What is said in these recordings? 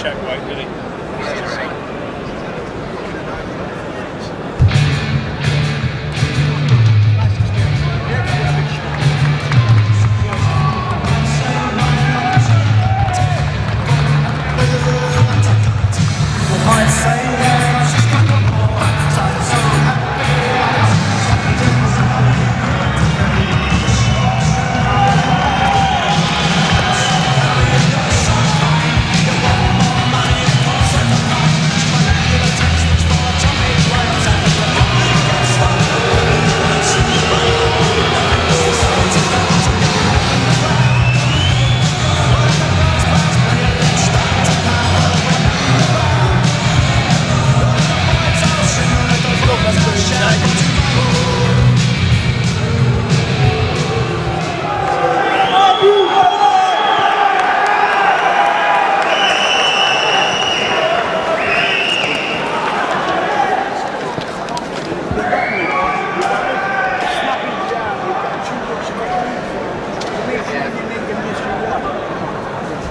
check weight, did he?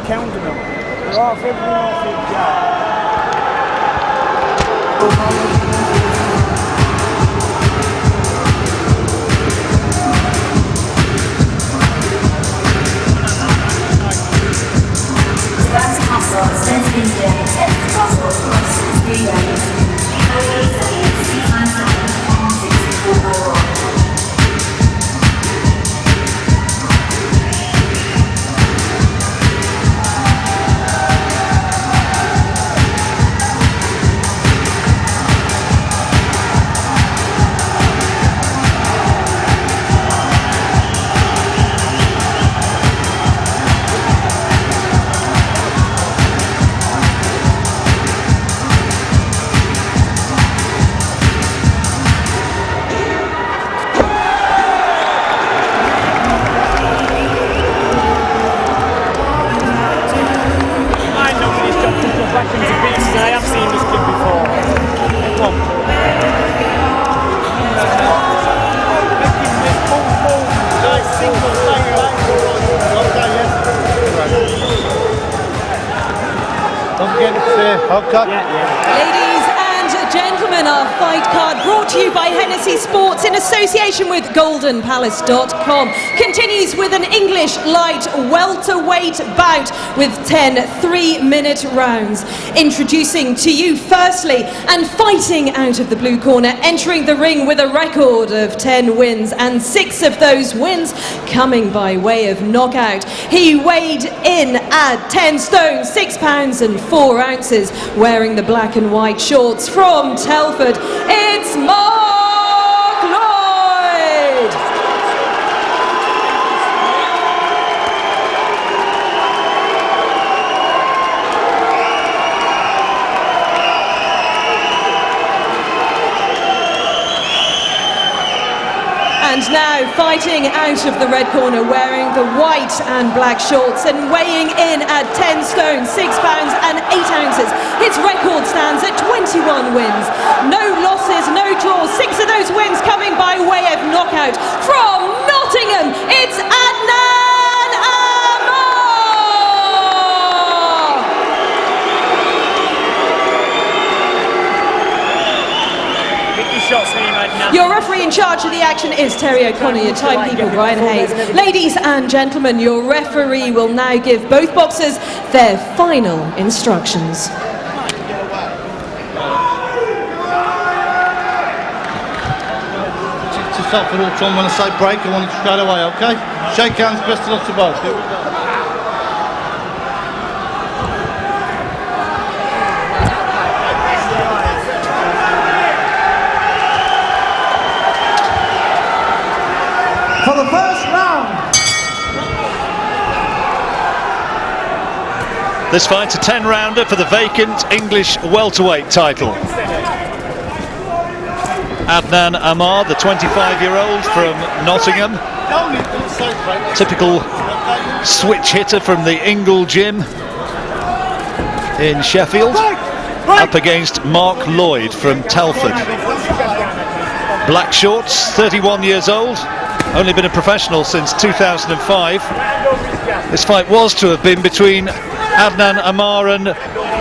Counting them. They're off everyone off the job. I have seen this kid before. Come on. Nice single Don't forget it's hot. Ladies and gentlemen, our fight card brought to you by Hennessy Sports in association with goldenpalace.com continues with an English light welterweight bout with 10 3-minute rounds. Introducing to you firstly, and fighting out of the blue corner, entering the ring with a record of 10 wins and 6 of those wins coming by way of knockout. He weighed in at 10 stone, 6 pounds and 4 ounces, wearing the black and white shorts from Telford. It's Mark Lloyd! And now fighting out of the red corner, wearing the white and black shorts and weighing in at 10 stone, 6 pounds and 8 ounces. His record stands at 21 wins, no losses, no draws, 6 of those wins coming by way of knockout. From Nottingham, it's Adnan Amar! Your referee in charge of the action is Terry O'Connor, your timekeeper Brian Hayes. Ladies and gentlemen, your referee will now give both boxers their final instructions. To stop for all time, when I say break, I want it straight away, okay? Shake hands, best of luck to both. Here we go. For the first round. This fight's a 10-rounder for the vacant English welterweight title. Adnan Amar, the 25-year-old from Nottingham, typical switch hitter from the Ingle Gym in Sheffield, up against Mark Lloyd from Telford. Black shorts, 31 years old, only been a professional since 2005. This fight was to have been between Adnan Amar and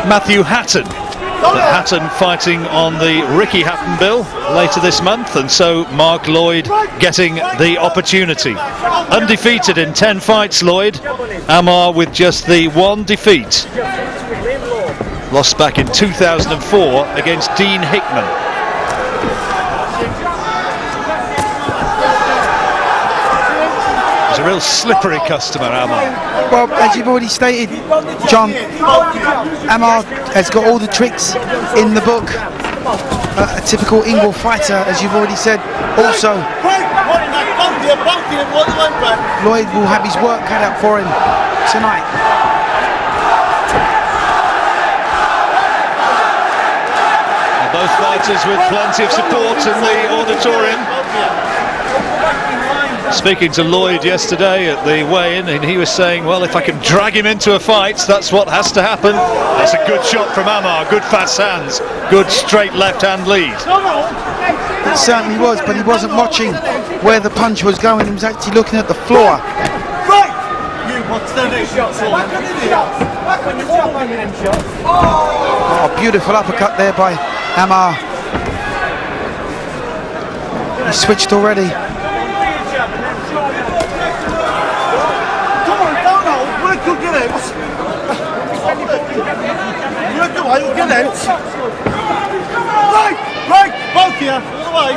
Matthew Hatton. But Hatton fighting on the Ricky Hatton bill later this month, and so Mark Lloyd getting the opportunity. Undefeated in 10 fights, Lloyd. Amar with just the one defeat. Lost back in 2004 against Dean Hickman. He's a real slippery customer, Amar. Well, as you've already stated, John, Amar has got all the tricks in the book. A typical Ingle fighter, as you've already said. Also, Lloyd will have his work cut out for him tonight. Both fighters with plenty of support in the auditorium. Speaking to Lloyd yesterday at the weigh-in, and he was saying, well, if I can drag him into a fight, that's what has to happen. That's a good shot from Amar, good fast hands, good straight left-hand lead. It certainly was, but he wasn't watching where the punch was going. He was actually looking at the floor. Oh, beautiful uppercut there by Amar. He switched already. Right, both here, all the way.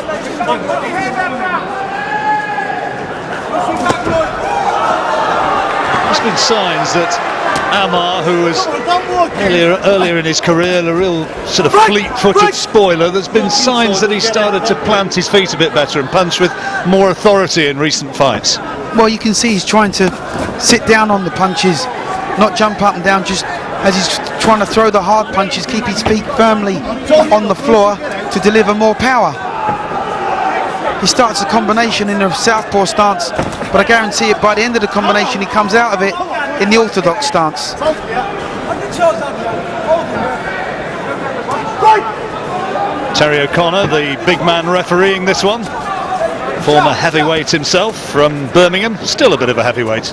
There's been signs that Amar, who was earlier in his career a real sort of fleet-footed spoiler, there's been signs that he started to plant his feet a bit better and punch with more authority in recent fights. Well, you can see he's trying to sit down on the punches, not jump up and down, just as he's trying to throw the hard punches, keep his feet firmly on the floor to deliver more power. He starts the combination in a southpaw stance, but I guarantee it, by the end of the combination he comes out of it in the orthodox stance. Terry O'Connor, the big man refereeing this one. Former heavyweight himself from Birmingham, still a bit of a heavyweight.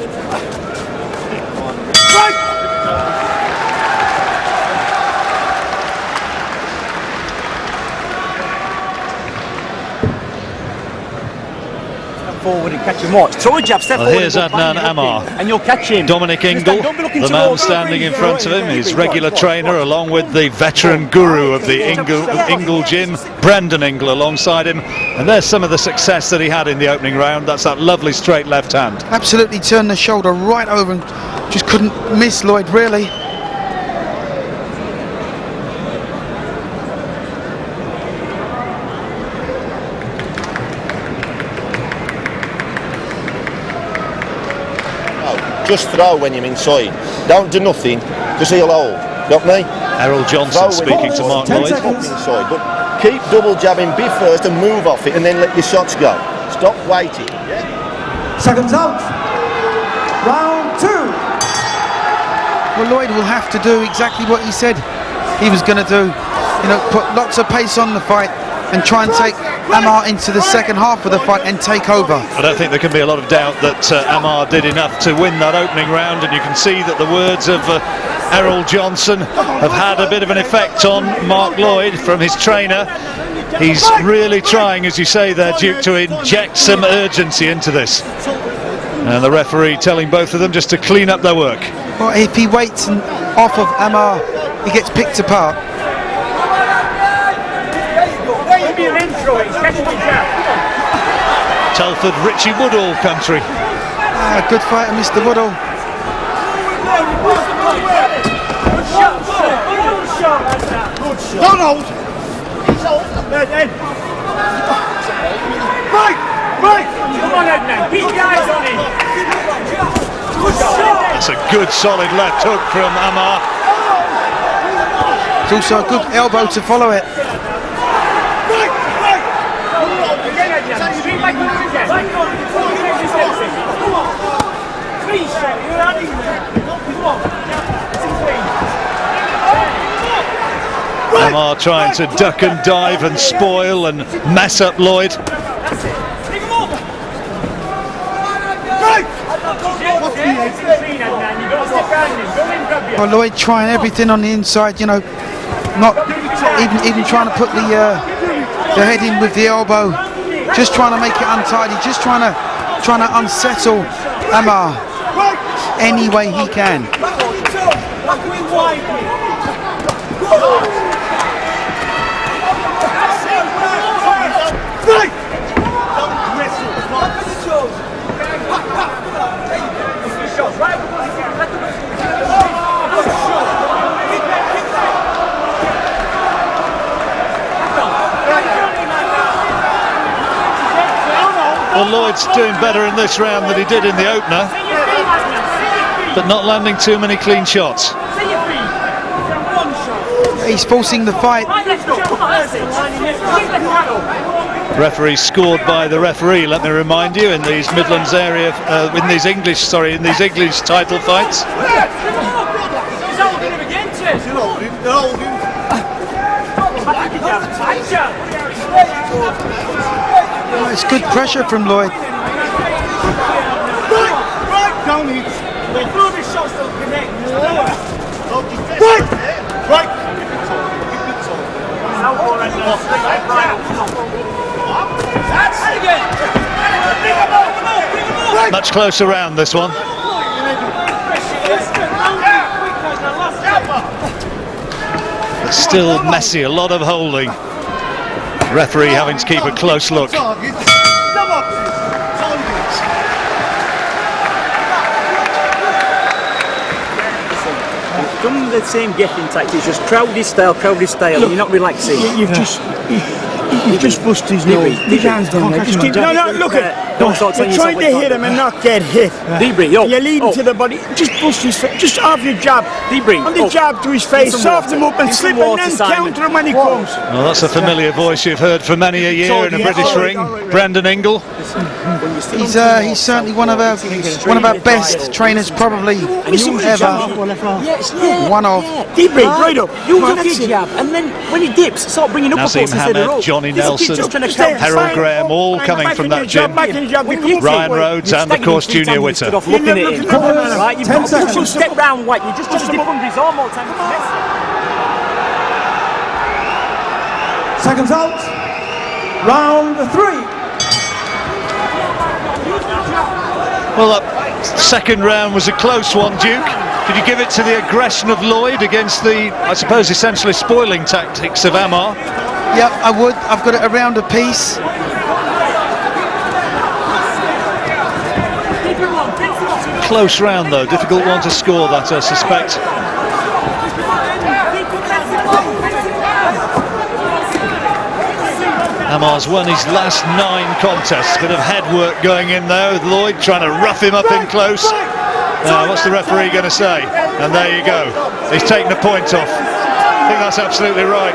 Forward and catch him. Watch. Throw a jab, step Well, forward. here's Adnan Amar. And you'll catch him. Dominic Ingle, the man standing in front of him, his regular trainer, along with the veteran guru of the Ingle gym, Brendan Ingle, alongside him. And there's some of the success that he had in the opening round. That's that lovely straight left hand. Absolutely turned the shoulder right over and just couldn't miss Lloyd, really. Just throw when you're inside. Don't do nothing, because he'll hold. Got me? Errol Johnson speaking to Mark Lloyd. Inside, but keep double jabbing, be first and move off it, and then let your shots go. Stop waiting. Seconds out. Round 2. Well, Lloyd will have to do exactly what he said he was going to do. You know, put lots of pace on the fight and try and take Amar into the second half of the fight and take over. I don't think there can be a lot of doubt that Amar did enough to win that opening round, and you can see that the words of Errol Johnson have had a bit of an effect on Mark Lloyd from his trainer. He's really trying, as you say there, Duke, to inject some urgency into this. And the referee telling both of them just to clean up their work. Well, if he waits and off of Amar, he gets picked apart. Telford, Richie Woodall country. Good fighter, Mr. Woodall. Don't hold. Right. Come on, Adnan. Keep your eyes on him. That's a good solid left hook from Amar. It's also a good elbow to follow it. Amar trying to duck and dive and spoil and mess up Lloyd. Well, Lloyd trying everything on the inside, you know, not even trying to put the head in with the elbow, just trying to make it untidy, just trying to unsettle Amar any way he can. Well, Lloyd's doing better in this round than he did in the opener, but not landing too many clean shots. He's forcing the fight. Referee scored by the referee, let me remind you, in these Midlands area, in these English title fights. Oh, it's good pressure from Lloyd. Much closer round, this one. But still messy, a lot of holding. Referee having to keep a close look. You've done the same getting tactics, just crowd his style, look, you're not relaxing. You've just busted his nose. His hands down there. Just keep, no, look at. You're trying to hit him and not get hit. You're leading to the body. Just bust his face. Just off your jab. On the jab to his face. Soften him up and slip and then counter him when he comes. Well, that's a familiar voice you've heard for many a year in a British ring. Brendan Ingle. He's certainly one of our best trainers, probably ever. One of. Deep breathe, right up. You look at your jab, and then when he dips, start bringing up Nazim Hamed, Johnny Nelson, Harold Graham, all coming from that gym. Ryan Rhodes and, of course, Junior Witter. Looking at him. Right, you've got to step round white. You just dip under his arm all the time. Seconds out. Round 3. Well, that second round was a close one, Duke. Did you give it to the aggression of Lloyd against the, I suppose, essentially spoiling tactics of Amar? Yep, I would. I've got it around a piece. Close round, though. Difficult one to score, that, I suspect. Amar's won his last 9 contests. Bit of head work going in there with Lloyd, trying to rough him up in close. Now, what's the referee going to say? And there you go. He's taken a point off. I think that's absolutely right.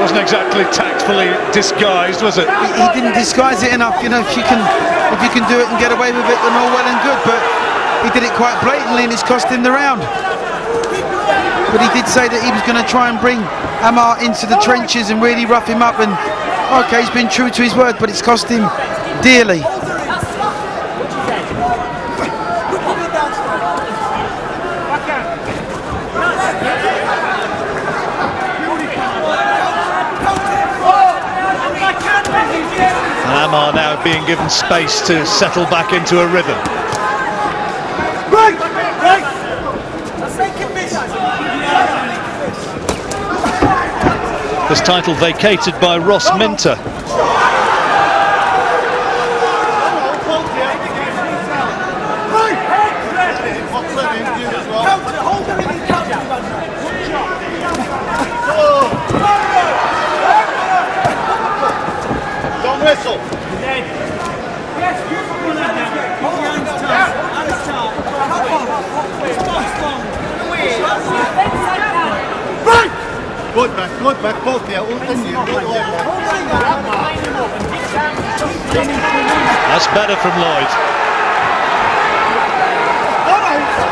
Wasn't exactly tactfully disguised, was it? He didn't disguise it enough. You know, if you can do it and get away with it, then all well and good. But he did it quite blatantly, and it's cost him the round. But he did say that he was going to try and bring Amar into the trenches and really rough him up. And okay, he's been true to his word, but it's cost him dearly. Amar now being given space to settle back into a rhythm. This title vacated by Ross Minter. Don't whistle. Good back, both there. That's better from Lloyd.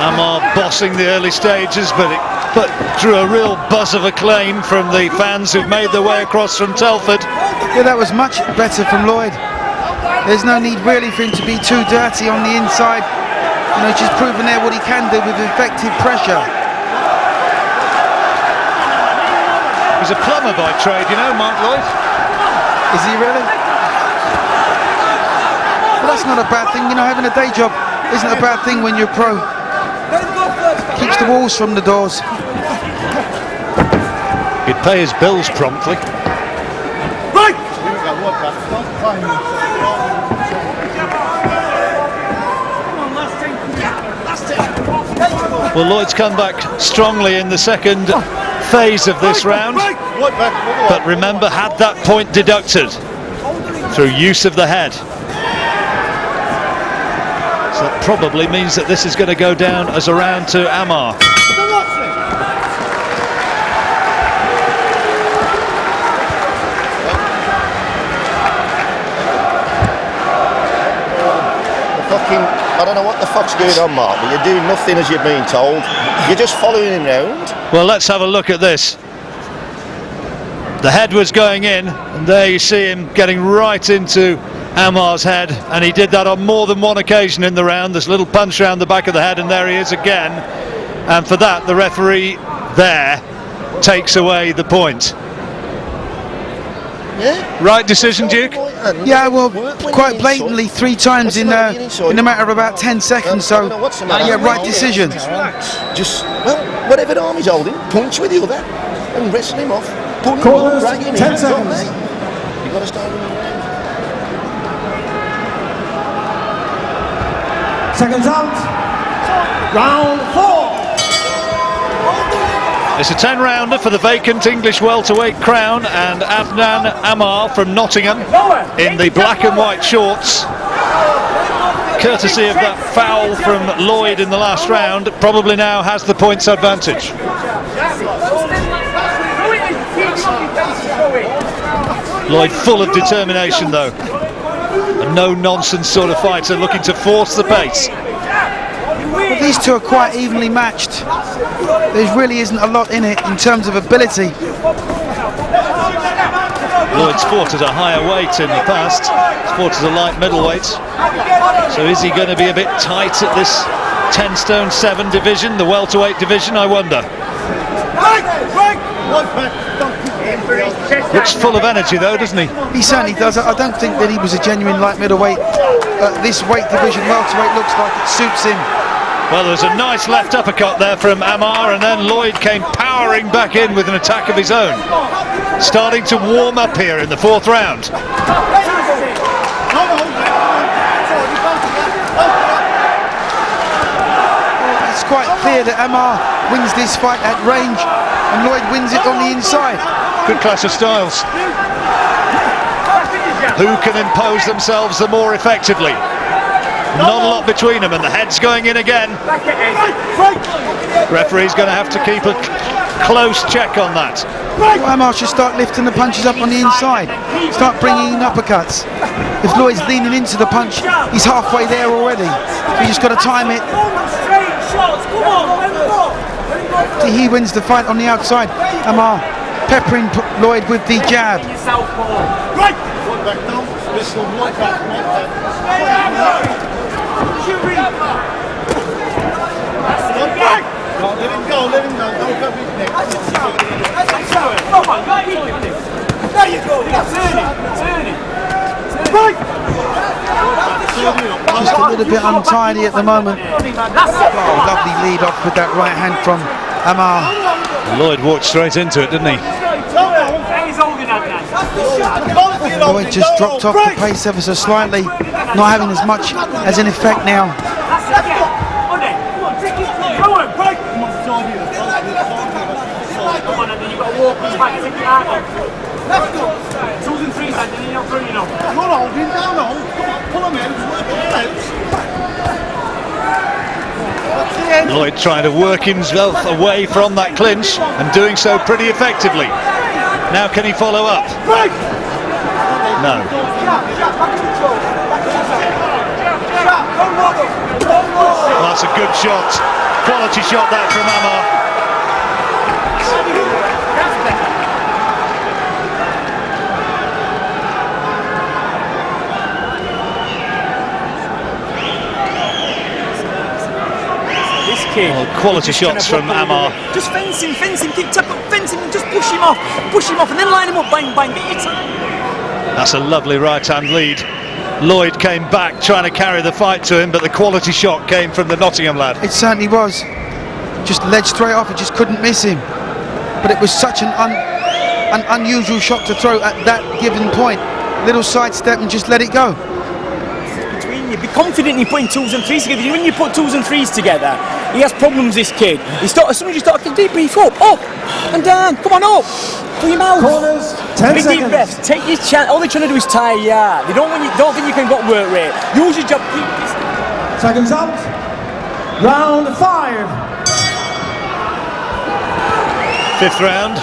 Amar bossing the early stages, but drew a real buzz of acclaim from the fans who've made their way across from Telford. Yeah, that was much better from Lloyd. There's no need really for him to be too dirty on the inside. You know, just proving there what he can do with effective pressure. was a plumber by trade, you know, Mark Lloyd. Is he really? Well, that's not a bad thing, you know, having a day job isn't a bad thing when you're a pro. Keeps the walls from the doors. He'd pay his bills promptly. Right! Well, Lloyd's come back strongly in the second phase of this round, but remember, had that point deducted through use of the head. So that probably means that this is going to go down as a round to Amar. I don't know what the fuck's going on, Mark, but you're doing nothing as you're being told. You're just following him round. Well, let's have a look at this. The head was going in, and there you see him getting right into Amar's head, and he did that on more than one occasion in the round. This little punch round the back of the head, and there he is again. And for that, the referee there takes away the point. Yeah. Right decision, Duke? Yeah, well, quite blatantly 3 times in a matter of about 10 seconds, so yeah, right decision. Just, well, whatever arm he's holding, punch with the other and wrestle him off. Pull him Corners, up, drag him 10 in. seconds. You've got to start winning round. Seconds out. Round 4. It's a 10-rounder for the vacant English welterweight crown, and Adnan Amar from Nottingham in the black and white shorts, courtesy of that foul from Lloyd in the last round, probably now has the points advantage. Lloyd full of determination though, a no-nonsense sort of fighter looking to force the pace. But these two are quite evenly matched. There really isn't a lot in it in terms of ability. Lloyd's fought at a higher weight in the past. He's fought as a light middleweight. So is he going to be a bit tight at this 10 stone 7 division, the welterweight division, I wonder? Looks full of energy though, doesn't he? He certainly does. I don't think that he was a genuine light middleweight. This weight division, welterweight, looks like it suits him. Well, there's a nice left uppercut there from Amar, and then Lloyd came powering back in with an attack of his own. Starting to warm up here in the 4th round. It's quite clear that Amar wins this fight at range, and Lloyd wins it on the inside. Good clash of styles. Who can impose themselves the more effectively? Not a lot between them, and the head's going in again. Referee's going to have to keep a close check on that. Well, Amar should start lifting the punches up on the inside. Start bringing in uppercuts. If Lloyd's leaning into the punch, he's halfway there already. So you just got to time it. He wins the fight on the outside. Amar peppering Lloyd with the jab. Let him go, let him go. Don't go his neck. There you go, turn it. Just a little bit untidy at the moment. Oh, lovely lead off with that right hand from Amar. Lloyd walked straight into it, didn't he? Lloyd just dropped off the pace ever so slightly, not having as much as an effect now. Lloyd trying to work himself away from that clinch and doing so pretty effectively. Now can he follow up? No. Well, that's a good shot. Quality shot that from Amar. kid. Well, quality He's just shots trying to from block Amar. over. Just fence him, keep fence him, and just push him off, and then line him up, bang, bang, get your time. That's a lovely right-hand lead. Lloyd came back trying to carry the fight to him, but the quality shot came from the Nottingham lad. It certainly was. Just led straight off, it just couldn't miss him. But it was such an unusual shot to throw at that given point. Little sidestep and just let it go. Between you, be confident in putting 2s and 3s together. When you put 2s and 3s together, he has problems, this kid. As soon as you start, deep breath, up and down, come on up. Put your mouth. Corners, 10 Big seconds. deep breaths, take your chance. All they're trying to do is tire you out. They don't think you can got work rate. Use your job, keep this. Seconds out. Round 5. Fifth round.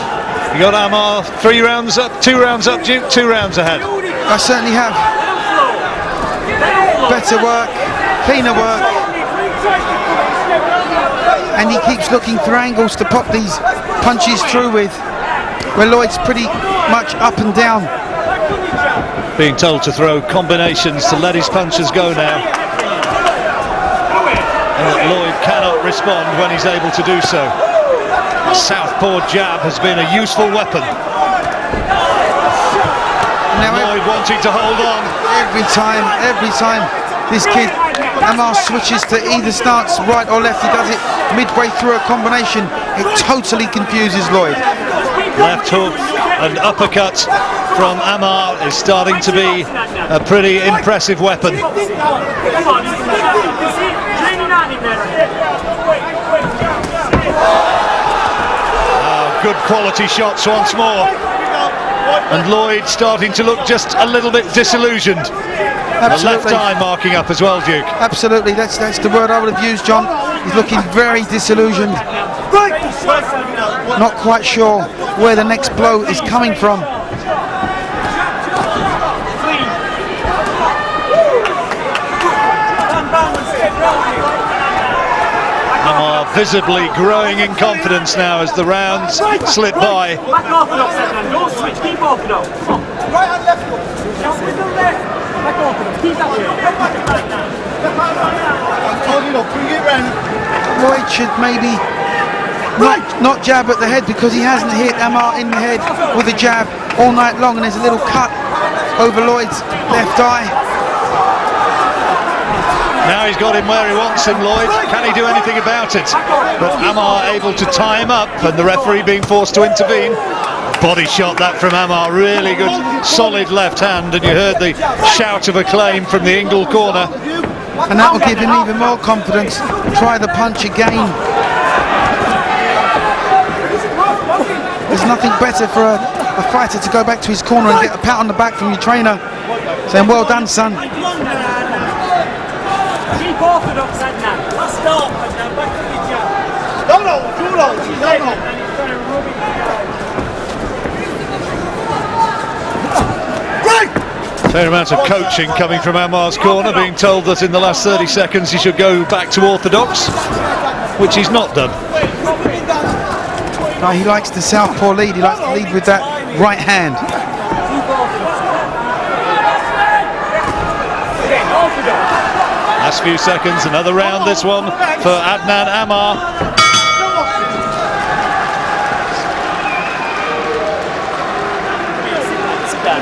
You got Amar 3 rounds up, 2 rounds up, Duke, 2 rounds ahead. I certainly have. Better work, cleaner work. And he keeps looking for angles to pop these punches through with, where Lloyd's pretty much up and down. Being told to throw combinations to let his punches go now. And that Lloyd cannot respond when he's able to do so. The southpaw jab has been a useful weapon. Now Lloyd wanting to hold on. every time this kid Amar switches to either stance right or left, he does it midway through a combination. It totally confuses Lloyd. Left hook and uppercut from Amar is starting to be a pretty impressive weapon. Good quality shots once more. And Lloyd starting to look just a little bit disillusioned. Absolutely. The left eye marking up as well, Duke. Absolutely, that's the word I would have used, John. He's looking very disillusioned. Not quite sure where the next blow is coming from. Amar visibly growing in confidence now as the rounds slip by. Back orthodox, don't switch, keep orthodox. Right and left hook. Back orthodox, keep that way. Lloyd should maybe not jab at the head, because he hasn't hit Amar in the head with a jab all night long, and there's a little cut over Lloyd's left eye. Now he's got him where he wants him, Lloyd. Can he do anything about it? But Amar able to tie him up, and the referee being forced to intervene. Body shot that from Amar, really good solid left hand, and you heard the shout of acclaim from the Ingle corner. And that will give him even more confidence. Try the punch again. There's nothing better for a fighter to go back to his corner and get a pat on the back from your trainer saying, well done, son. Keep orthodox, Adnan. Stop, Adnan. Back to the jab. Fair amount of coaching coming from Amar's corner, being told that in the last 30 seconds he should go back to orthodox, which he's not done. No, he likes the southpaw lead. He likes to lead with that right hand. Last few seconds, another round this one for Adnan Amar.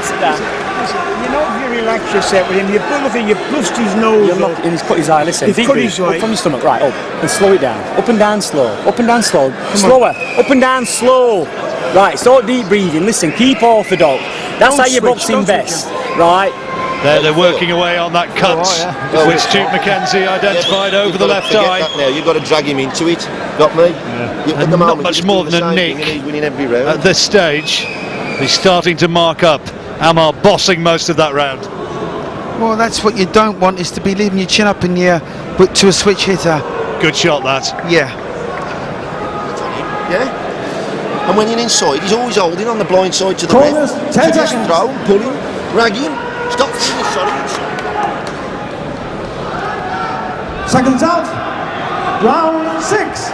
Sit down. You know, if you relax yourself with him, you bust his nose. You're not, and he's cut his eye, listen. He's Deep cut breath, his eye. up from your stomach, right, up, and slow it down. Up and down slow, slower, up and down slow. Right, start deep breathing, listen, keep orthodox. That's how you boxing best, right? They're working away on that cut, which Duke McKenzie identified over the left eye. Now you've got to drag him into it. Got me? At And the not moment, much he's more doing the than a same nick thing and he's winning every round. at this stage. He's starting to mark up. Amar bossing most of that round. Well, that's what you don't want, is to be leaving your chin up in the air, but to a switch hitter. Good shot, that. Yeah. Yeah? And when you're inside, he's always holding on the blind side to the Corners, left. 10 So just seconds. throw, pull him, rag him, stop throwing solid inside. Seconds out. Round 6.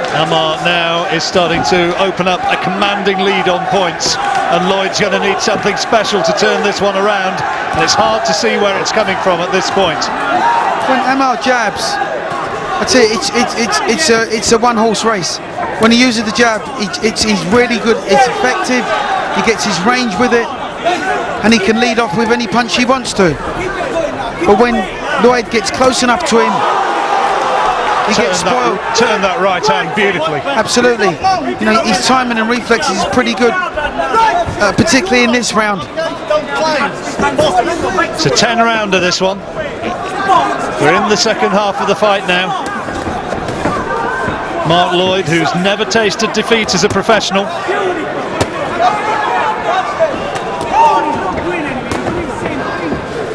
Amar now is starting to open up a commanding lead on points, and Lloyd's going to need something special to turn this one around, and it's hard to see where it's coming from at this point. When Amar jabs, I'd say it's a one-horse race. When he uses the jab, he's really good. It's effective. He gets his range with it, and he can lead off with any punch he wants to. But when Lloyd gets close enough to him, he gets spoiled. Turn that right hand beautifully. Absolutely. You know, his timing and reflexes is pretty good, particularly in this round. It's a 10-rounder, this one. We're in the second half of the fight now. Mark Lloyd, who's never tasted defeat as a professional.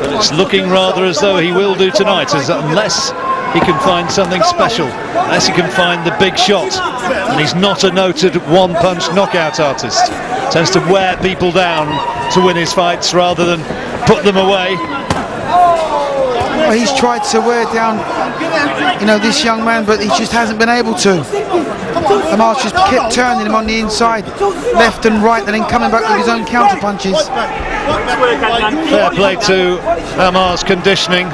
But it's looking rather as though he will do tonight, unless he can find something special, unless he can find the big shot. And he's not a noted one-punch knockout artist. Tends to wear people down to win his fights rather than put them away. Well, he's tried to wear down, you know, this young man, but he just hasn't been able to. Amar's just kept turning him on the inside, left and right, and then coming back with his own counter punches. Fair play to Amar's conditioning.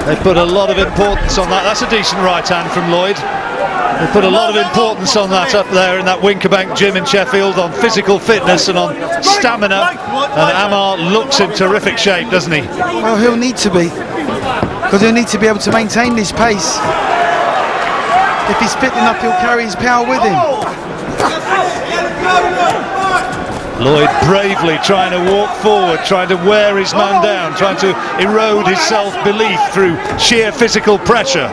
They put a lot of importance on that. That's a decent right hand from Lloyd. They put a lot of importance on that up there in that Winkerbank gym in Sheffield, on physical fitness and on stamina. And Amar looks in terrific shape, doesn't he? Well, he'll need to be, because he'll need to be able to maintain this pace. If he's fit enough, he'll carry his power with him. Lloyd bravely trying to walk forward, trying to wear his man down, trying to erode his self-belief through sheer physical pressure.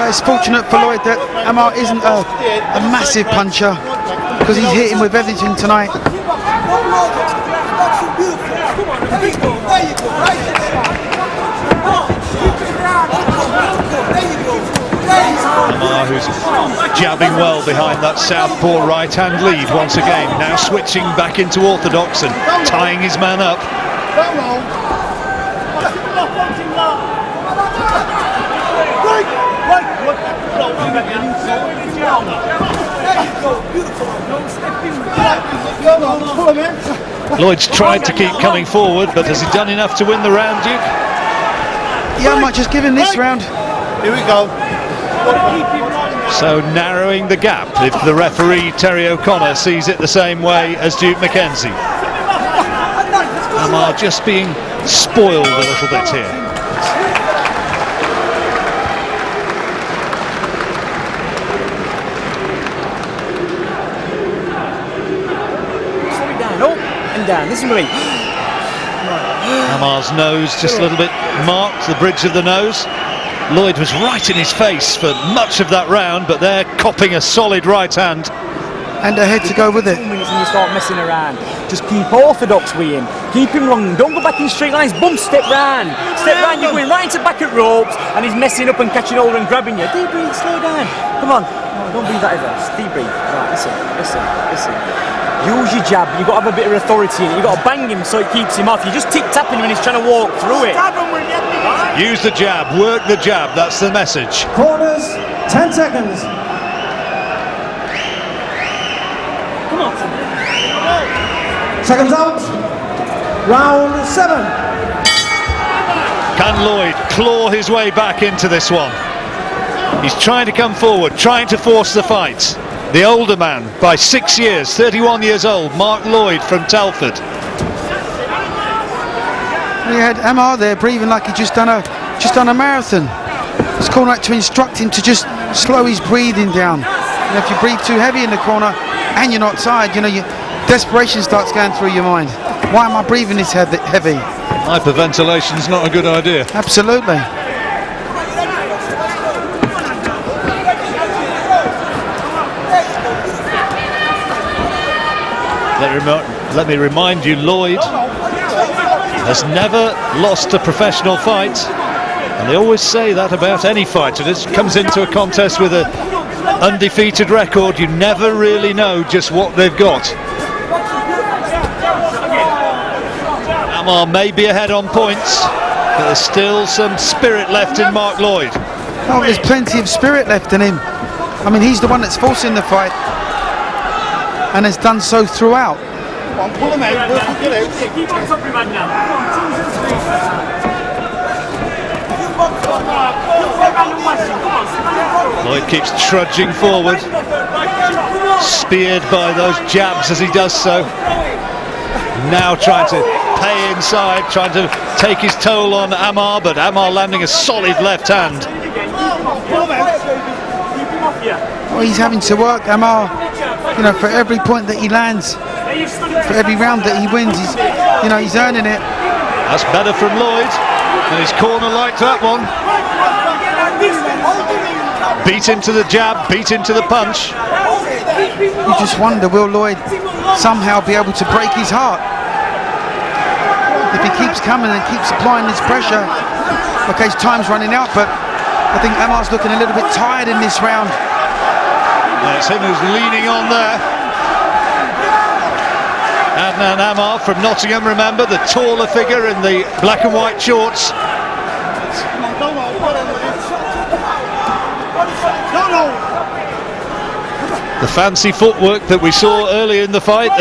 It's fortunate for Lloyd that Amar isn't a massive puncher, because he's hit him with everything tonight. Amar, who's jabbing well behind that southpaw right-hand lead once again, now switching back into orthodox and tying his man up. Lloyd's tried to keep coming forward, but has he done enough to win the round, Duke? Yeah, I might just give him this round. Here we go. So narrowing the gap, if the referee Terry O'Connor sees it the same way as Duke McKenzie. Amar just being spoiled a little bit here. Down. Listen to me. Amar's nose just a little bit marked, the bridge of the nose. Lloyd was right in his face for much of that round, but they're copping a solid right hand. And a head to go with it. 2 minutes and you start messing around. Just keep orthodox with him. Keep him long. Don't go back in straight lines. Boom, step round. Step round, you're going right into back at ropes, and he's messing up and catching hold and grabbing you. Deep breathe, slow down. Come on. No, don't breathe that ever. Just deep breathe. Right, listen. Use your jab. You've got to have a bit of authority in it. You've got to bang him so it keeps him off. You just tick-tapping him when he's trying to walk through it. Use the jab, work the jab, that's the message. Corners, 10 seconds. Come on. Seconds out. Round 7. Can Lloyd claw his way back into this one? He's trying to come forward, trying to force the fight. The older man by 6 years, 31 years old, Mark Lloyd from Telford. We had Amar there breathing like he just done a marathon. It's corner to instruct him to just slow his breathing down. And if you breathe too heavy in the corner and you're not tired, you know, desperation starts going through your mind. Why am I breathing this heavy? Hyperventilation's not a good idea. Absolutely. Let me remind you, Lloyd has never lost a professional fight, and they always say that about any fighter that comes into a contest with an undefeated record. You never really know just what they've got. Amar may be ahead on points, but there's still some spirit left in Mark Lloyd. Oh, there's plenty of spirit left in him. I mean, he's the one that's forcing the fight and has done so throughout. Come on, pull him out. Keep on top of him now. Lloyd keeps trudging forward, speared by those jabs as he does so. Now trying to pay inside, trying to take his toll on Amar, but Amar landing a solid left hand. Well, he's having to work, Amar. You know, for every point that he lands, for every round that he wins, he's earning it. That's better from Lloyd, and his corner liked that one. Beat into the jab, beat into the punch. You just wonder, will Lloyd somehow be able to break his heart? If he keeps coming and keeps applying this pressure. Okay, his time's running out, but I think Amar's looking a little bit tired in this round. Yeah, it's him who's leaning on there. Adnan Amar from Nottingham, remember, the taller figure in the black and white shorts. The fancy footwork that we saw earlier in the fight,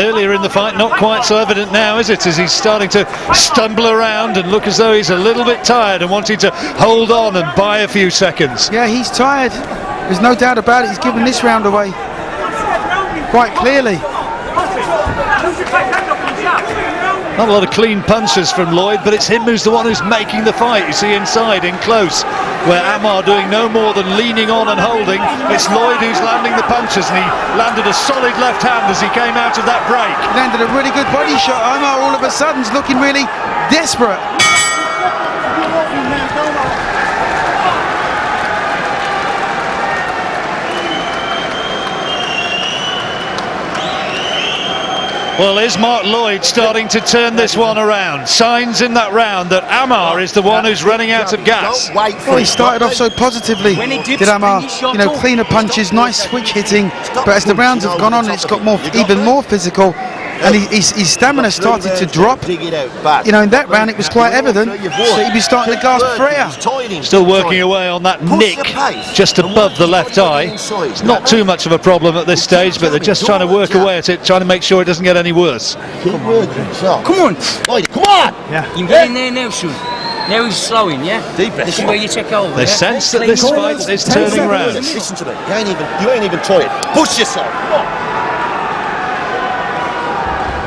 not quite so evident now, is it? As he's starting to stumble around and look as though he's a little bit tired and wanting to hold on and buy a few seconds. Yeah, he's tired. There's no doubt about it. He's given this round away quite clearly. Not a lot of clean punches from Lloyd, but it's him who's the one who's making the fight. You see inside, in close, where Amar doing no more than leaning on and holding. It's Lloyd who's landing the punches, and he landed a solid left hand as he came out of that break. He landed a really good body shot. Amar all of a sudden is looking really desperate. Well, is Mark Lloyd starting to turn this one around? Signs in that round that Amar is the one who's running out of gas. Well, he started off so positively, did Amar. You know, cleaner punches, nice switch hitting, but as the rounds have gone on, it's got even more physical, and his stamina started to drop. You know, in that round it was quite evident that he'd be starting to gasp for air. Still working away on that nick just above the left eye. It's not too much of a problem at this stage, but they're just trying to work away at it, trying to make sure it doesn't get any worse. Come on! Come on! Yeah. You can get in there now, son. Now he's slowing, yeah? Deep breath. This is where you take over. They sense that this fight is turning round. Listen to me. You ain't even trying. Push yourself.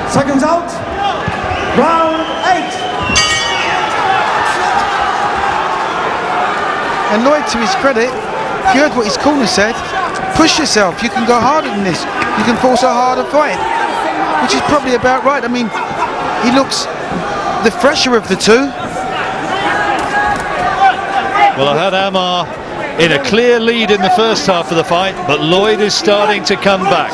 Seconds out. Round 8. And Lloyd, to his credit, if you heard what his corner said, push yourself. You can go harder than this. You can force a harder fight, which is probably about right. I mean, he looks the fresher of the two. Well, I had Amar in a clear lead in the first half of the fight, but Lloyd is starting to come back.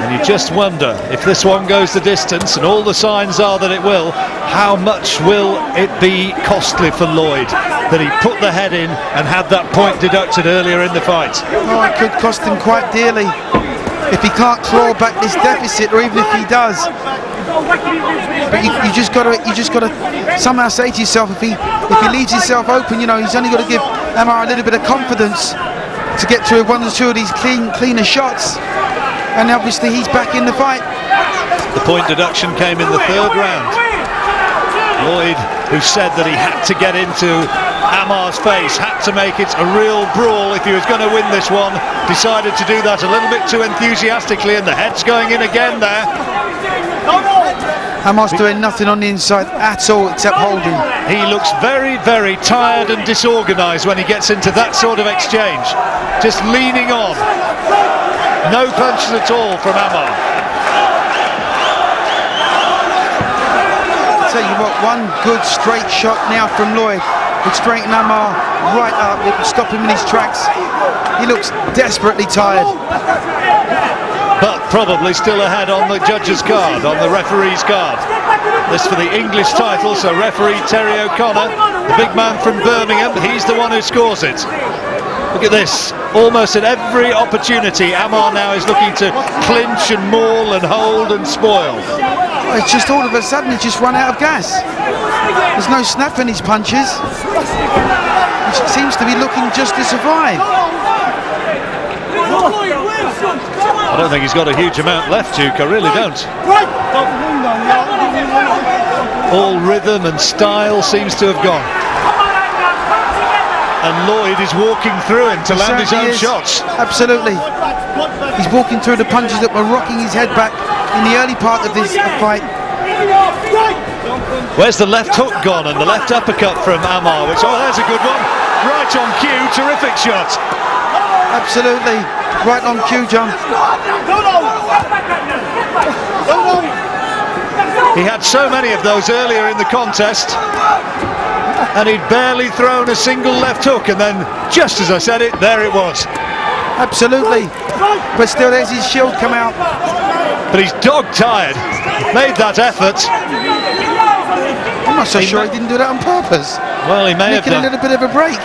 And you just wonder if this one goes the distance, and all the signs are that it will, how much will it be costly for Lloyd that he put the head in and had that point deducted earlier in the fight? Oh, it could cost him quite dearly if he can't claw back this deficit, or even if he does. But you just got to somehow say to yourself, if he leaves himself open, you know, he's only got to give Amar a little bit of confidence to get through one or two of these cleaner shots, and obviously he's back in the fight. The point deduction came in the third round. Lloyd, who said that he had to get into Amar's face, had to make it a real brawl if he was going to win this one, decided to do that a little bit too enthusiastically, and the head's going in again there. Amar's doing nothing on the inside at all except holding. He looks very, very tired and disorganised when he gets into that sort of exchange. Just leaning on. No punches at all from Amar. I'll tell you what, one good straight shot now from Lloyd would straighten Amar right up. It would stop him in his tracks. He looks desperately tired. But probably still ahead on the judge's card, on the referee's card. This for the English title, so referee Terry O'Connor, the big man from Birmingham, he's the one who scores it. Look at this, almost at every opportunity, Amar now is looking to clinch and maul and hold and spoil. It's just all of a sudden he's just run out of gas. There's no snap in his punches. He seems to be looking just to survive. I don't think he's got a huge amount left, Duke, I really don't. All rhythm and style seems to have gone. and Lloyd is walking through him to land his own shots. Absolutely. He's walking through the punches that were rocking his head back in the early part of this fight. Where's the left hook gone, and the left uppercut from Amar, which, oh, there's a good one. Right on cue, terrific shot. Absolutely. Right on cue, John. He had so many of those earlier in the contest, and he'd barely thrown a single left hook, and then, just as I said it, there it was. Absolutely. But still, there's his shield come out. But he's dog-tired. Made that effort. I'm not so sure he didn't do that on purpose. Well, he may have Making done. a little bit of a break.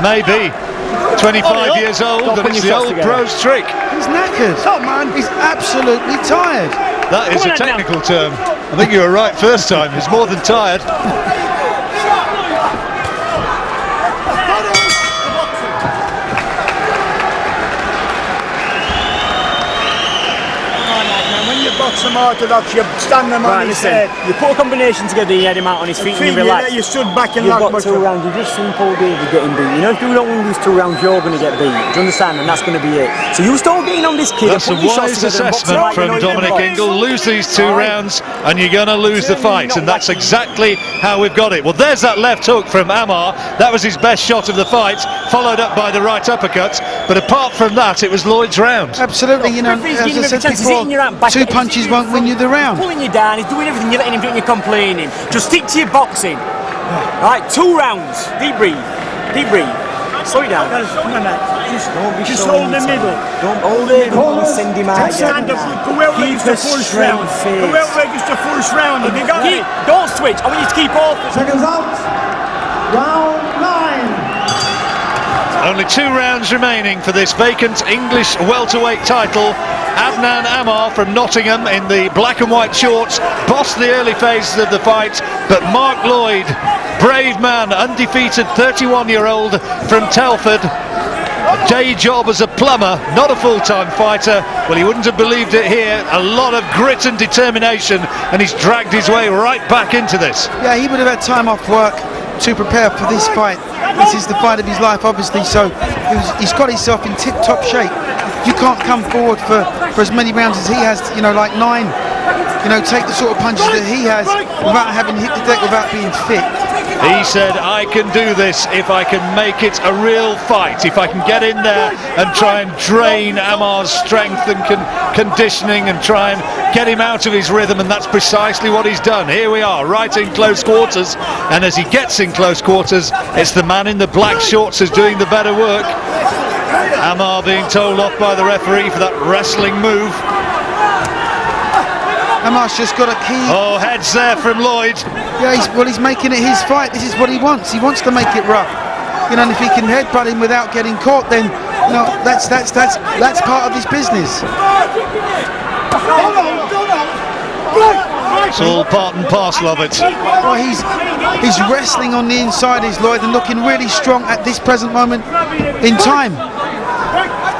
Maybe. 25 years old, and it's the old pro's trick. He's knackered. Oh, man. He's absolutely tired. That is a technical term. I think you were right first time. He's more than tired. Box them orthodox, you stand them on his head. You put a combination together, you had him out on his feet and you relax. You stood back and you've got 2 rounds, you've just seen Paul David getting beat. You know, if you don't win these 2 rounds, you're going to get beat. Do you understand? And that's going to be it. So you start getting on this kid. That's a wise assessment from Dominic Ingle. Lose these 2 rounds and you're going to lose the fight. And that's exactly how we've got it. Well, there's that left hook from Amar. That was his best shot of the fight, followed up by the right uppercut. But apart from that, it was Lloyd's round. Absolutely. You know, as I said before, 2 punches won't win you the round. He's pulling you down, he's doing everything, you're letting him do it and you're complaining. Just stick to your boxing. Right, 2 rounds. Deep breathe. Deep breathe. Slow it down. Just hold the middle. Don't hold it. Don't send him out. Stand up. Go out like it's the first round. Go out like it's the first round. Have you got it? Don't switch. I want you to keep off. Seconds out. Round 9. Only 2 rounds remaining for this vacant English welterweight title. Adnan Amar from Nottingham in the black and white shorts bossed the early phases of the fight, but Mark Lloyd, brave man, undefeated 31-year-old from Telford, day job as a plumber, not a full-time fighter. Well, he wouldn't have believed it here. A lot of grit and determination, and he's dragged his way right back into this. Yeah, he would have had time off work to prepare for this fight. This is the fight of his life, obviously, so he's got himself in tip-top shape. You can't come forward for as many rounds as he has, you know, like 9. You know, take the sort of punches that he has without having hit the deck, without being fit. He said, I can do this if I can make it a real fight, if I can get in there and try and drain Amar's strength and conditioning and try and get him out of his rhythm, and that's precisely what he's done. Here we are, right in close quarters, and as he gets in close quarters, it's the man in the black shorts who's doing the better work. Amar being told off by the referee for that wrestling move. Amar's just got a key. Oh, heads there from Lloyd. Yeah, he's making it his fight. This is what he wants. He wants to make it rough. You know, and if he can headbutt him without getting caught, then you know that's part of his business. It's all part and parcel of it. Well, he's wrestling on the inside, is Lloyd, and looking really strong at this present moment in time.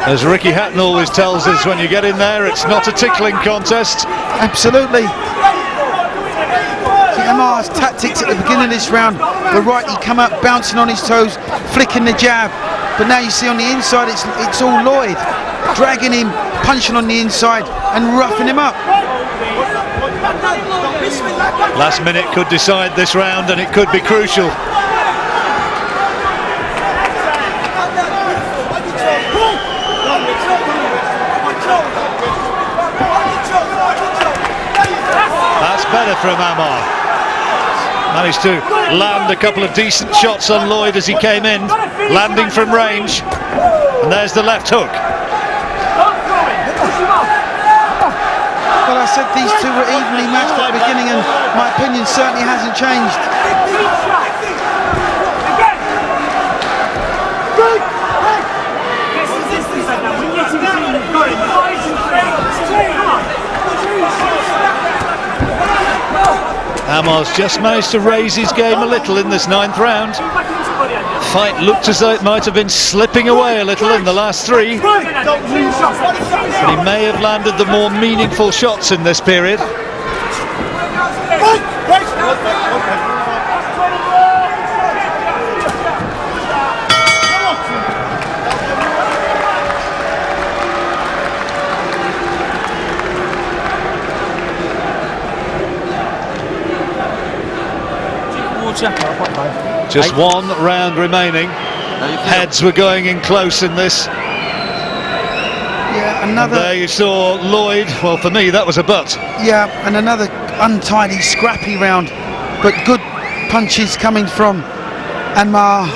As Ricky Hatton always tells us, when you get in there, it's not a tickling contest. Absolutely. See, Amar's tactics at the beginning of this round were right. He come up bouncing on his toes, flicking the jab. But now you see on the inside, it's all Lloyd, dragging him, punching on the inside, and roughing him up. Last minute could decide this round, and it could be crucial. That's better from Amar. Managed to land a couple of decent shots on Lloyd as he came in, landing from range. And there's the left hook. Well, I said these 2 were evenly matched at the beginning, and my opinion certainly hasn't changed. Amar's just managed to raise his game a little in this 9th round. Fight looked as though it might have been slipping away a little in the last 3. But he may have landed the more meaningful shots in this period. Just one round remaining. Heads were going in close in this. Yeah, And another. there you saw Lloyd. Well, for me, that was a butt. Yeah, and another untidy, scrappy round, but good punches coming from Amar.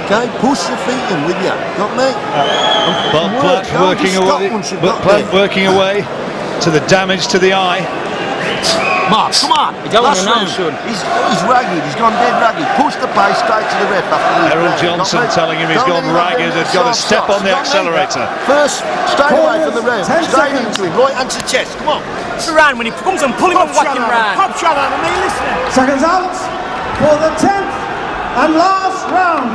Okay, push your feet in with you. Got me? Bob Platt working away to the damage to the eye. Mark, come on. Last round. He's ragged. He's gone dead ragged. Push the pace straight to the ref after the Harold Johnson telling him he's gone ragged and got to step on the accelerator. First, straight away from the ref. Straight into him. Right hand to chest. Come on. Round when he comes and pull him and whack him round. Pop shot on him, listen. Seconds out for the 10th and last round.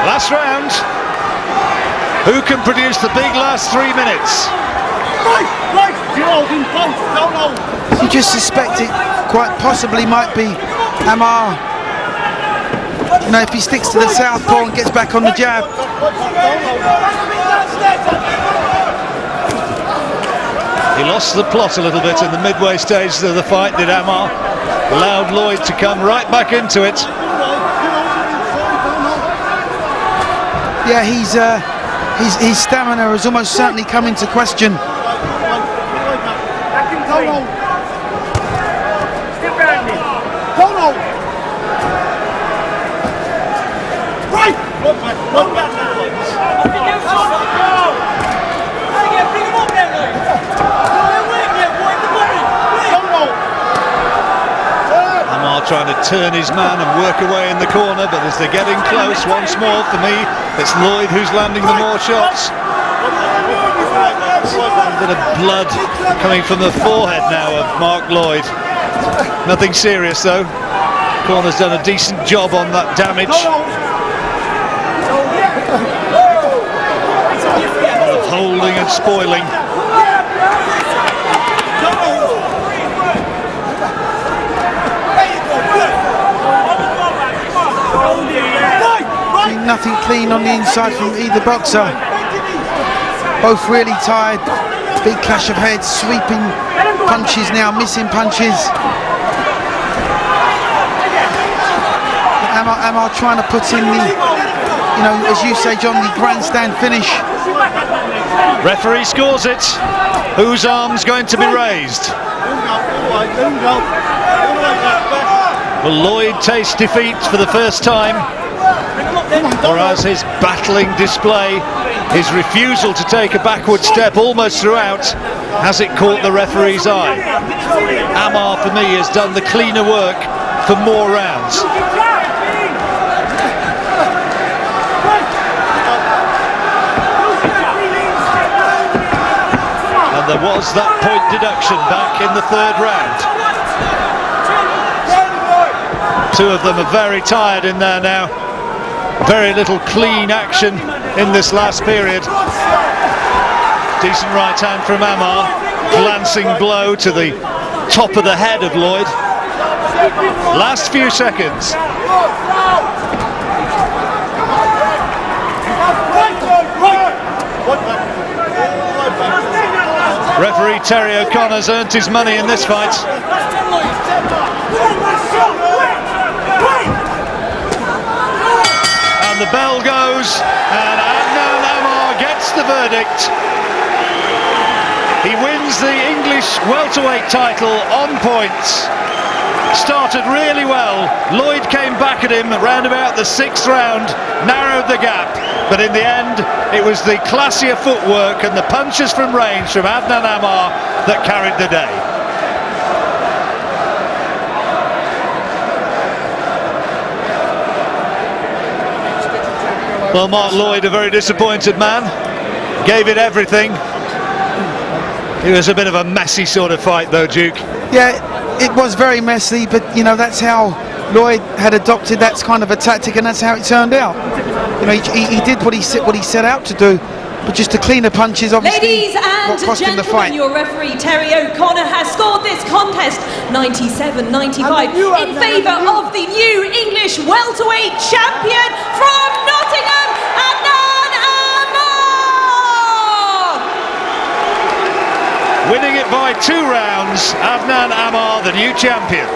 Last round. Who can produce the big last 3 minutes? Right. You're holding both. Don't hold. You just suspect it quite possibly might be Amar. You know, if he sticks to the southpaw and gets back on the jab. He lost the plot a little bit in the midway stage of the fight, did Amar. Allowed Lloyd to come right back into it. Yeah, his stamina has almost certainly come into question. Amar trying to turn his man and work away in the corner, but as they're getting close, once more for me, it's Lloyd who's landing the more shots. A bit of blood coming from the forehead now of Mark Lloyd. Nothing serious though. Corner's done a decent job on that damage. Of holding and spoiling. Nothing clean on the inside from either boxer. Both really tired. Big clash of heads, sweeping punches now, missing punches. Amar trying to put in the, you know, as you say, John, the grandstand finish. Referee scores it. Whose arm's going to be raised? Will Lloyd taste defeat for the first time? Or as his battling display, his refusal to take a backward step almost throughout, has it caught the referee's eye? Amar, for me, has done the cleaner work for more rounds. And there was that point deduction back in the third round. Two of them are very tired in there now. Very little clean action in this last period. Decent right hand from Amar. Glancing blow to the top of the head of Lloyd. Last few seconds. Referee Terry O'Connor's earned his money in this fight. And the bell goes, and Amar gets the verdict. He wins the English welterweight title on points. Started really well. Lloyd came back at him round about the 6th round, narrowed the gap, but in the end it was the classier footwork and the punches from range from Adnan Amar that carried the day. Well, Mark Lloyd, a very disappointed man, gave it everything. It was a bit of a messy sort of fight though, Duke. Yeah, it was very messy, but you know, that's how Lloyd had adopted that kind of a tactic, and that's how it turned out. You know, he did what he set out to do, but just to clean the punches, obviously. Ladies and gentlemen, your referee Terry O'Connor has scored this contest 97-95 in favour of the new English welterweight champion from Nottingham, Adnan Amar! Winning it by 2 rounds, Adnan Amar, the new champion.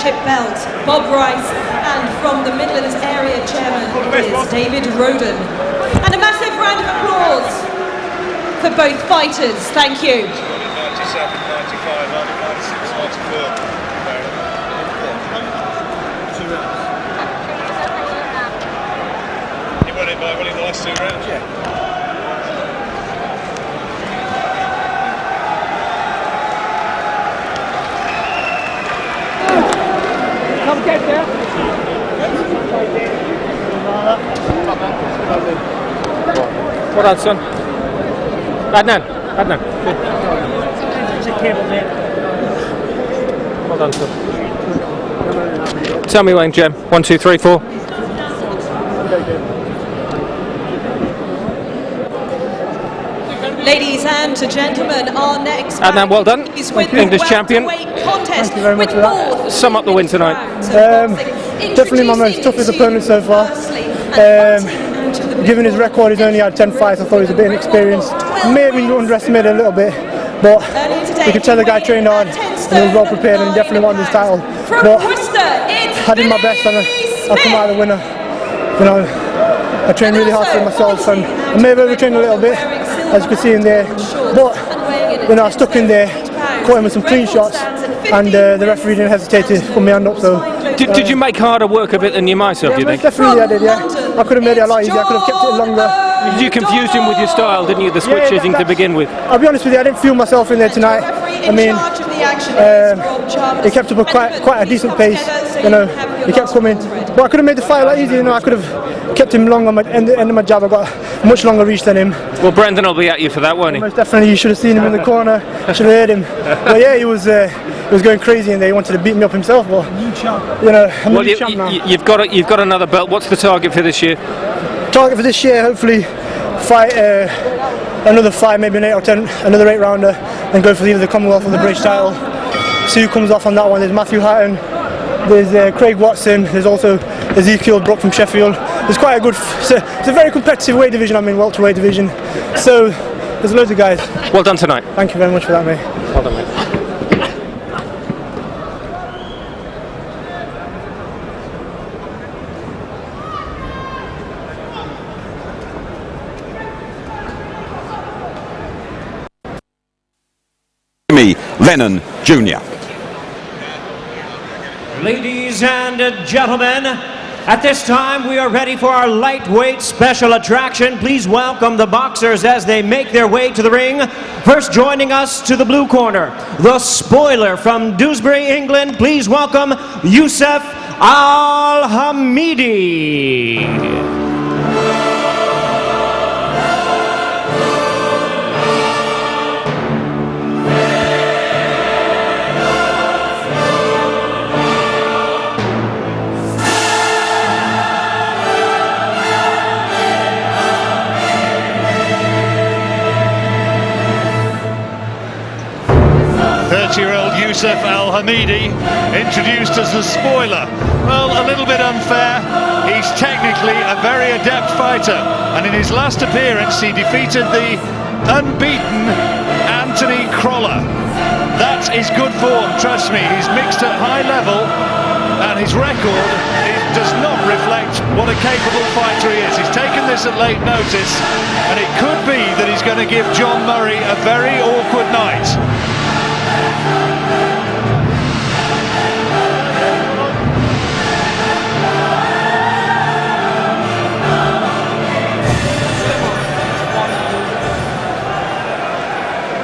Championship belt, Bob Rice, and from the Midlands Area Chairman, it is David Roden. And a massive round of applause for both fighters. Thank you. 97, 95, 96, 94. You won it by winning the last 2 rounds? Yeah. Come get there. Well done, son. Adnan. Good. Well done, son. Tell me when, Jem. 1, 2, 3, 4. Ladies and gentlemen, our next Adnan, well done. is with English champion. Contest. Thank you very much for that. Sum up the win tonight. Definitely my most toughest opponent so far. Given his record, he's only had 10 fights. I thought he was a bit inexperienced. Maybe underestimated a little bit, but you could tell the guy trained hard and he was well prepared and he definitely wanted his title. But I did my best and I'll come out the winner. You know, I trained really hard for myself and I may have overtrained a little bit, as you can see in there. But you know, I stuck in there, caught him with some clean shots, and the referee didn't hesitate to put my hand up. So Did you make harder work of it than you might have, do you think? definitely I did, yeah. I could have made it a lot easier, I could have kept it longer. You confused him with your style, didn't you? The switching to begin with. I'll be honest with you, I didn't feel myself in there tonight. I mean, he kept up a quite a decent pace, you know, he kept coming. But I could have made the fight a lot easier, you know, I could have kept him long on my end of my jab. I got a much longer reach than him. Well, Brendan will be at you for that, won't he? Most definitely, you should have seen him in the corner, should have heard him. But yeah, he was going crazy and he wanted to beat me up himself. But, you know, I'm a new champ now. You've got another belt. What's the target for this year? Target for this year, hopefully fight another 5, maybe an 8 or 10, another 8 rounder, and go for either the Commonwealth or the British title. See who comes off on that one. There's Matthew Hatton, there's Craig Watson, there's also Ezekiel Brook from Sheffield. There's quite a good, it's a very competitive weight division, I'm in welterweight division, so there's loads of guys. Well done tonight. Thank you very much for that, mate. Well done, mate. Lennon Jr. Ladies and gentlemen, at this time we are ready for our lightweight special attraction. Please welcome the boxers as they make their way to the ring. First joining us to the blue corner, the spoiler from Dewsbury, England. Please welcome Youssef Al-Hamidi. 30-year-old Youssef Al-Hamidi, introduced as the spoiler. Well, a little bit unfair. He's technically a very adept fighter, and in his last appearance he defeated the unbeaten Anthony Crolla. That is good form, trust me. He's mixed at high level, and his record does not reflect what a capable fighter he is. He's taken this at late notice, and it could be that he's going to give John Murray a very awkward night.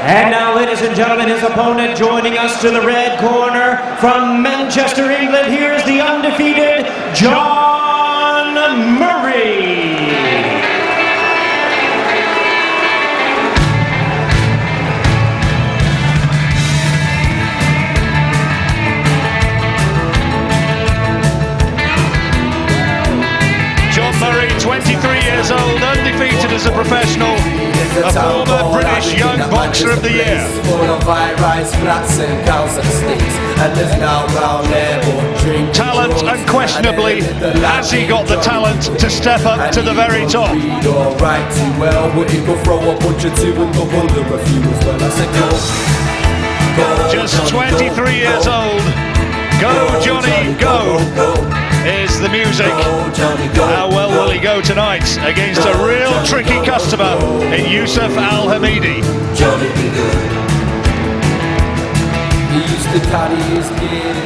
And now, ladies and gentlemen, his opponent joining us to the red corner from Manchester, England. Here's the undefeated John Murray. John Murray, 23 years old, undefeated as a professional, a former British Young Boxer of the Year. Talent, unquestionably. Has he got the talent to step up to the very top? Just 23 years old, Go, Johnny, go, is the music. How well will he go tonight against a real tricky customer in Yusuf Al-Hamidi? Johnny be good. He used to carry his kid.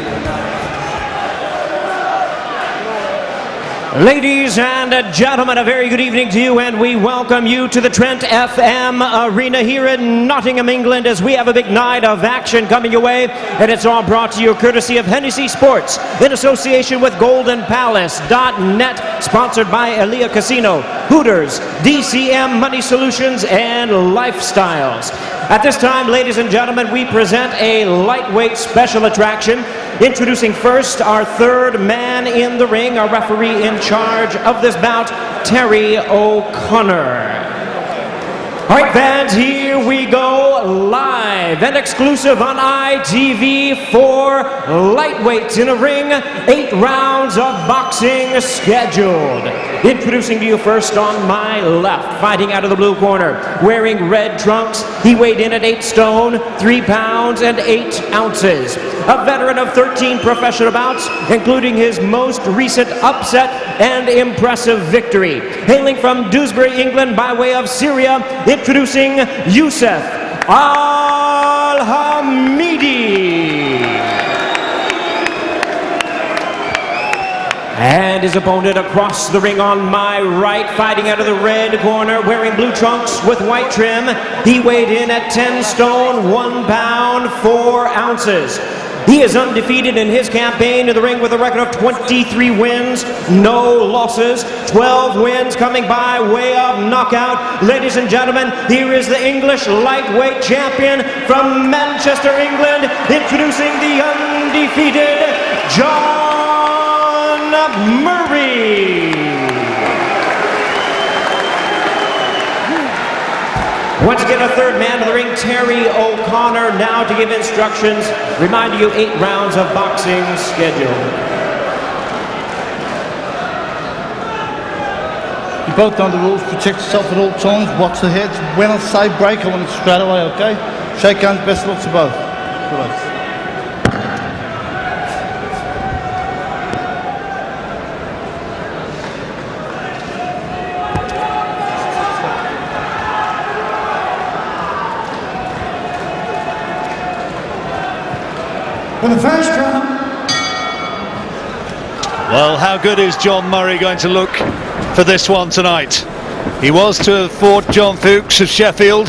Ladies and gentlemen, a very good evening to you, and we welcome you to the Trent FM Arena here in Nottingham, England, as we have a big night of action coming your way, and it's all brought to you courtesy of Hennessy Sports in association with GoldenPalace.net, sponsored by Elia Casino, Hooters, DCM Money Solutions, and Lifestyles. At this time, ladies and gentlemen, we present a lightweight special attraction. Introducing first our third man in the ring, our referee in charge of this bout, Terry O'Connor. All right, fans, here we go, live and exclusive on ITV for lightweights in a ring, 8 rounds of boxing scheduled. Introducing to you first on my left, fighting out of the blue corner, wearing red trunks, he weighed in at 8 stone, 3 pounds and 8 ounces. A veteran of 13 professional bouts, including his most recent upset and impressive victory. Hailing from Dewsbury, England by way of Syria, introducing Yusuf Al-Hamidi. And his opponent across the ring on my right, fighting out of the red corner, wearing blue trunks with white trim. He weighed in at 10 stone, 1 pound, 4 ounces. He is undefeated in his campaign in the ring with a record of 23 wins, no losses, 12 wins coming by way of knockout. Ladies and gentlemen, here is the English lightweight champion from Manchester, England, introducing the undefeated John Murray. Once again, a third man of the ring, Terry O'Connor, now to give instructions, reminding you 8 rounds of boxing scheduled. You both know the rules, protect yourself at all times, watch the heads. When I say break, I want it straight away, okay? Shake hands, best of luck to both. Good. For the first round. Well, how good is John Murray going to look for this one tonight? He was to have fought John Fuchs of Sheffield.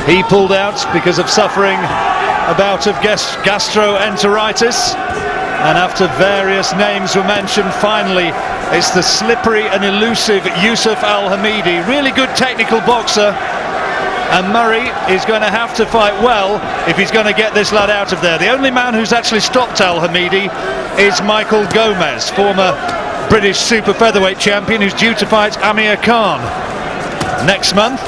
He pulled out because of suffering a bout of gastroenteritis. And after various names were mentioned, finally it's the slippery and elusive Yusuf Al-Hamidi. Really good technical boxer. And Murray is going to have to fight well if he's going to get this lad out of there. The only man who's actually stopped Al-Hamidi is Michael Gomez, former British super featherweight champion, who's due to fight Amir Khan next month.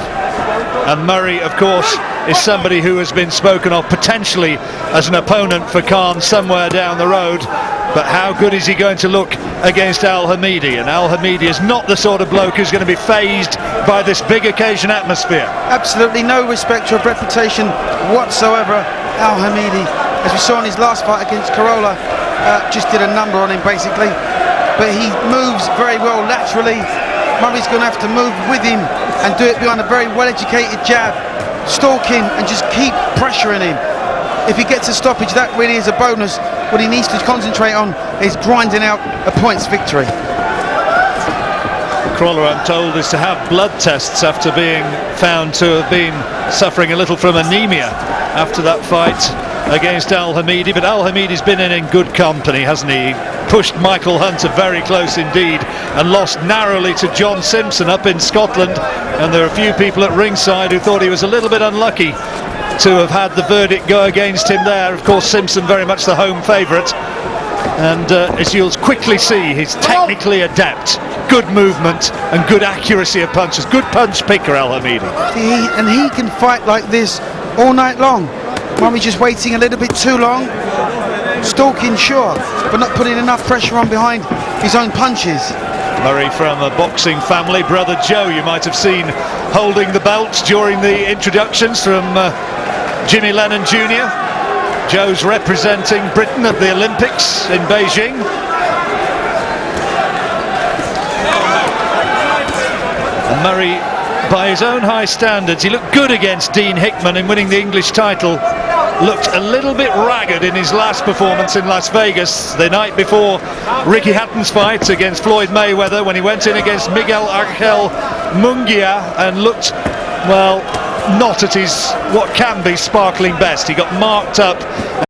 And Murray, of course, is somebody who has been spoken of potentially as an opponent for Khan somewhere down the road. But how good is he going to look against Al-Hamidi? And Al-Hamidi is not the sort of bloke who's going to be fazed by this big occasion atmosphere. Absolutely no respect or reputation whatsoever. Al-Hamidi, as we saw in his last fight against Corolla, just did a number on him basically. But he moves very well laterally. Murray's going to have to move with him and do it behind a very well-educated jab, stalk him and just keep pressuring him. If he gets a stoppage, that really is a bonus. What he needs to concentrate on is grinding out a points victory. Crawler, I'm told, is to have blood tests after being found to have been suffering a little from anemia after that fight against Al-Hamidi. But Al-Hamidi's been in good company, hasn't he? Pushed Michael Hunter very close indeed and lost narrowly to John Simpson up in Scotland. And there are a few people at ringside who thought he was a little bit unlucky to have had the verdict go against him there. Of course, Simpson very much the home favourite. And as you'll quickly see, he's technically adept. Good movement and good accuracy of punches. Good punch picker, Al-Hamidi. And he can fight like this all night long. Murray's just waiting a little bit too long. Stalking, sure, but not putting enough pressure on behind his own punches. Murray from a boxing family. Brother Joe, you might have seen holding the belt during the introductions from Jimmy Lennon Jr. Joe's representing Britain at the Olympics in Beijing. And Murray, by his own high standards, he looked good against Dean Hickman in winning the English title. Looked a little bit ragged in his last performance in Las Vegas the night before Ricky Hatton's fight against Floyd Mayweather, when he went in against Miguel Angel Munguia and looked, well, not at his what can be sparkling best. He got marked up.